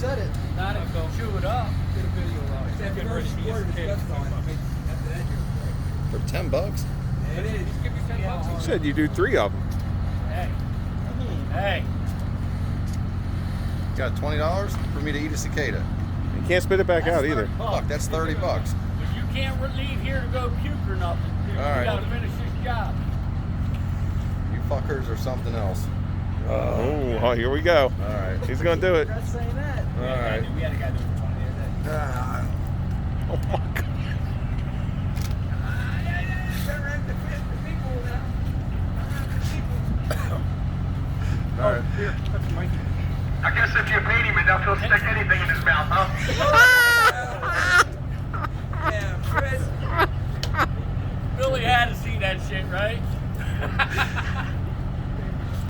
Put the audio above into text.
said it. Not if they'll chew it up. Get a video of it. Except That for first the squirt is kids. guts on it. After that, you're For $10. great. It is. Just give me $10. You said you do 3 of them. Hey. Hey. You got $20 for me to eat a cicada. You can't spit it back out either. Fuck, that's $30. But you can't leave here to go puke or nothing. You right. gotta finish this job. You fuckers are something else. Oh, here we go. All right. He's gonna do it. That's saying that. All right. We had a guy do it for 20 the other day. Oh my God. All right. Here, that's the mic. I guess if you beat him enough, he'll stick anything in his mouth, huh? Yeah, Chris. Billy had to see that shit, right?